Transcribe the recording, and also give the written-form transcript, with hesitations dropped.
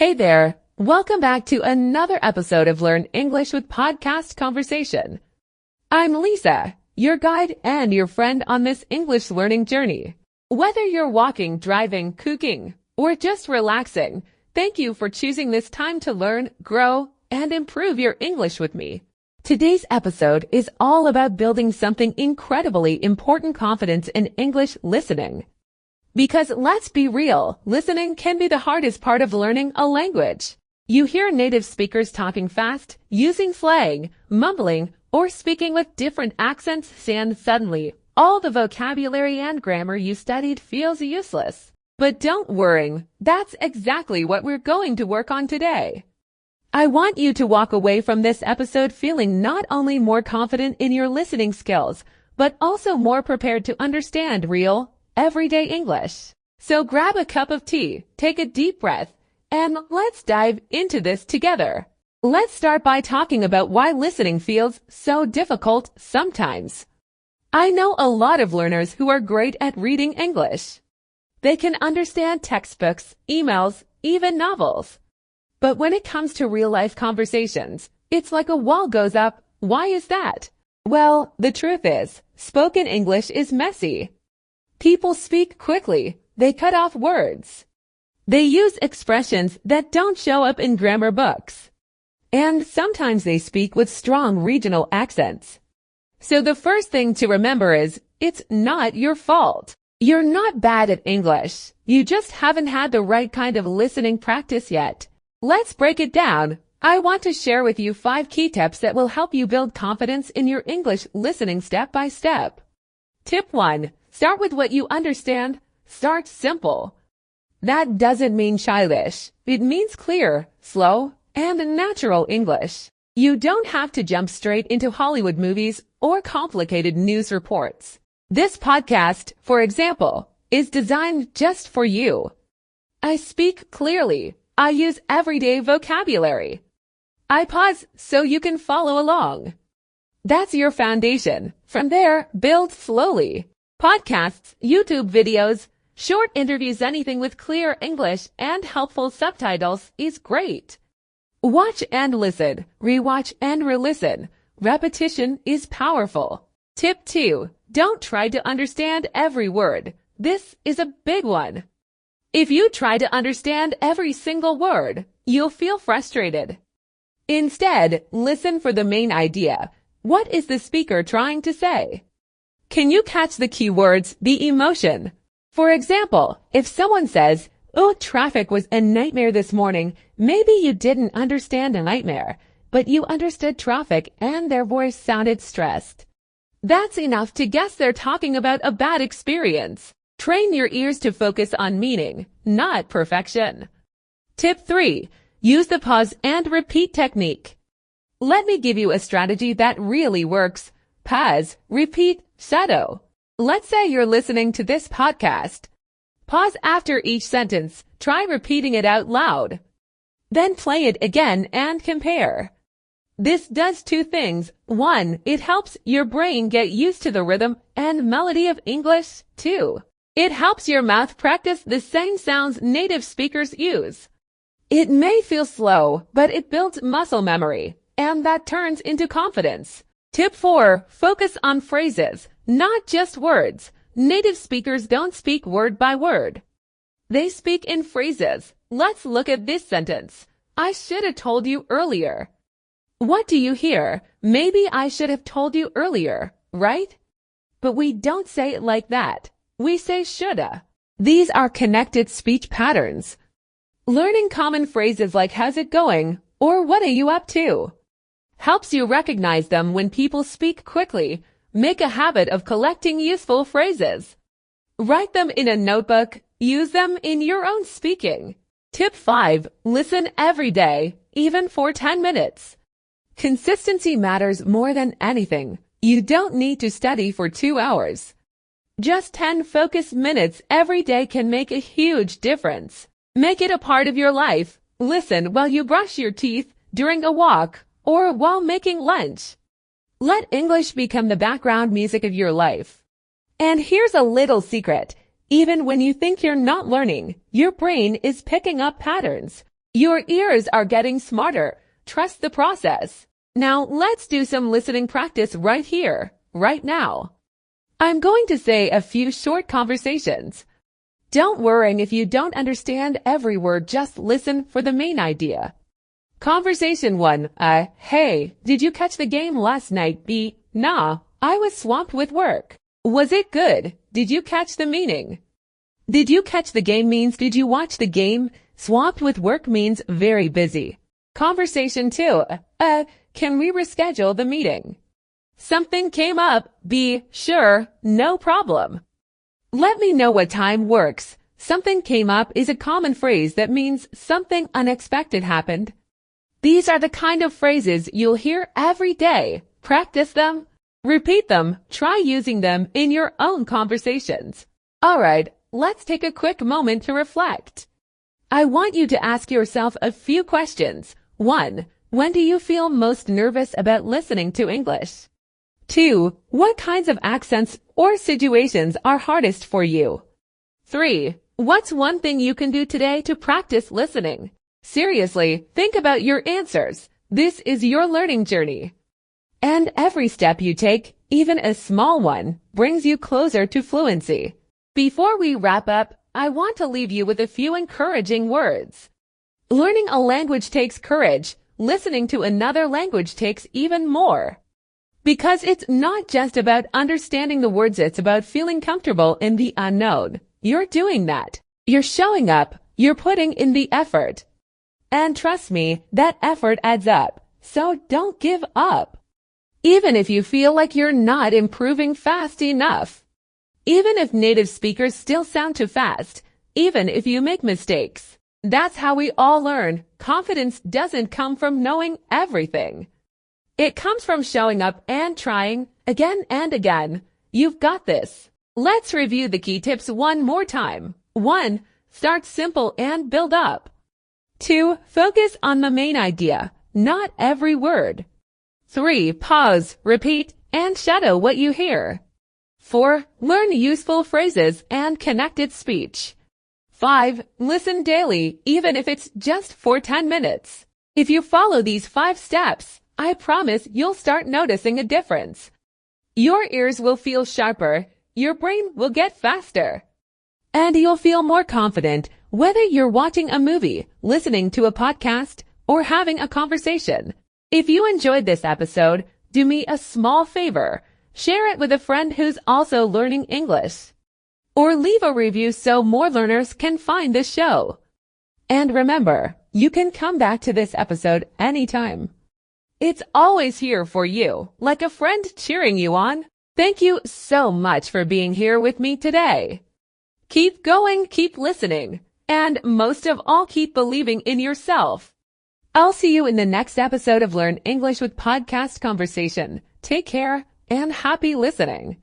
Hey there, welcome back to another episode of Learn English with Podcast Conversation. I'm Lisa, your guide and your friend on this English learning journey. Whether you're walking, driving, cooking, or just relaxing, thank you for choosing this time to learn, grow, and improve your English with me. Today's episode is all about building something incredibly important: confidence in English listening. Because let's be real, listening can be the hardest part of learning a language. You hear native speakers talking fast, using slang, mumbling, or speaking with different accents, and suddenly, all the vocabulary and grammar you studied feels useless. But don't worry, that's exactly what we're going to work on today. I want you to walk away from this episode feeling not only more confident in your listening skills, but also more prepared to understand real, everyday English. So grab a cup of tea, take a deep breath, and let's dive into this together. Let's start by talking about why listening feels so difficult sometimes. I know a lot of learners who are great at reading English. They can understand textbooks, emails, even novels. But when it comes to real-life conversations, it's like a wall goes up. Why is that? Well, the truth is, spoken English is messy. People speak quickly, they cut off words. They use expressions that don't show up in grammar books. And sometimes they speak with strong regional accents. So the first thing to remember is, it's not your fault. You're not bad at English. You just haven't had the right kind of listening practice yet. Let's break it down. I want to share with you 5 key tips that will help you build confidence in your English listening step by step. Tip 1. Start with what you understand. Start simple. That doesn't mean childish. It means clear, slow, and natural English. You don't have to jump straight into Hollywood movies or complicated news reports. This podcast, for example, is designed just for you. I speak clearly. I use everyday vocabulary. I pause so you can follow along. That's your foundation. From there, build slowly. Podcasts, YouTube videos, short interviews, anything with clear English and helpful subtitles is great. Watch and listen, rewatch and re-listen. Repetition is powerful. Tip 2. Don't try to understand every word. This is a big one. If you try to understand every single word, you'll feel frustrated. Instead, listen for the main idea. What is the speaker trying to say? Can you catch the key words, the emotion? For example, if someone says, "Oh, traffic was a nightmare this morning," maybe you didn't understand a nightmare, but you understood traffic and their voice sounded stressed. That's enough to guess they're talking about a bad experience. Train your ears to focus on meaning, not perfection. Tip 3. Use the pause and repeat technique. Let me give you a strategy that really works. Pause, repeat, shadow. Let's say you're listening to this podcast. Pause after each sentence. Try repeating it out loud. Then play it again and compare. This does 2 things. 1, it helps your brain get used to the rhythm and melody of English. 2, it helps your mouth practice the same sounds native speakers use. It may feel slow, but it builds muscle memory, and that turns into confidence. Tip 4. Focus on phrases, not just words. Native speakers don't speak word by word. They speak in phrases. Let's look at this sentence. I should have told you earlier. What do you hear? Maybe I should have told you earlier, right? But we don't say it like that. We say shoulda. These are connected speech patterns. Learning common phrases like "how's it going?" or "what are you up to?" helps you recognize them when people speak quickly. Make a habit of collecting useful phrases. Write them in a notebook. Use them in your own speaking. Tip 5. Listen every day, even for 10 minutes. Consistency matters more than anything. You don't need to study for 2 hours. Just 10 focused minutes every day can make a huge difference. Make it a part of your life. Listen while you brush your teeth, during a walk, or while making lunch. Let English become the background music of your life. And here's a little secret. Even when you think you're not learning, your brain is picking up patterns. Your ears are getting smarter. Trust the process. Now let's do some listening practice right here, right now. I'm going to say a few short conversations. Don't worry if you don't understand every word, just listen for the main idea. Conversation 1. Hey, did you catch the game last night? B. Nah, I was swamped with work. Was it good? Did you catch the meaning? Did you catch the game means did you watch the game? Swamped with work means very busy. Conversation 2. Can we reschedule the meeting? Something came up. B. Sure, no problem. Let me know what time works. Something came up is a common phrase that means something unexpected happened. These are the kind of phrases you'll hear every day. Practice them. Repeat them. Try using them in your own conversations. All right, let's take a quick moment to reflect. I want you to ask yourself a few questions. 1. When do you feel most nervous about listening to English? 2. What kinds of accents or situations are hardest for you? 3. What's one thing you can do today to practice listening? Seriously, think about your answers. This is your learning journey. And every step you take, even a small one, brings you closer to fluency. Before we wrap up, I want to leave you with a few encouraging words. Learning a language takes courage. Listening to another language takes even more. Because it's not just about understanding the words, it's about feeling comfortable in the unknown. You're doing that. You're showing up. You're putting in the effort. And trust me, that effort adds up. So don't give up. Even if you feel like you're not improving fast enough. Even if native speakers still sound too fast. Even if you make mistakes. That's how we all learn. Confidence doesn't come from knowing everything. It comes from showing up and trying again and again. You've got this. Let's review the key tips one more time. 1. Start simple and build up. 2. Focus on the main idea, not every word. 3. Pause, repeat, and shadow what you hear. 4. Learn useful phrases and connected speech. 5. Listen daily, even if it's just for 10 minutes. If you follow these 5 steps, I promise you'll start noticing a difference. Your ears will feel sharper, your brain will get faster, and you'll feel more confident whether you're watching a movie, listening to a podcast, or having a conversation. If you enjoyed this episode, do me a small favor. Share it with a friend who's also learning English. Or leave a review so more learners can find this show. And remember, you can come back to this episode anytime. It's always here for you, like a friend cheering you on. Thank you so much for being here with me today. Keep going, keep listening, and most of all, keep believing in yourself. I'll see you in the next episode of Learn English with Podcast Conversation. Take care and happy listening.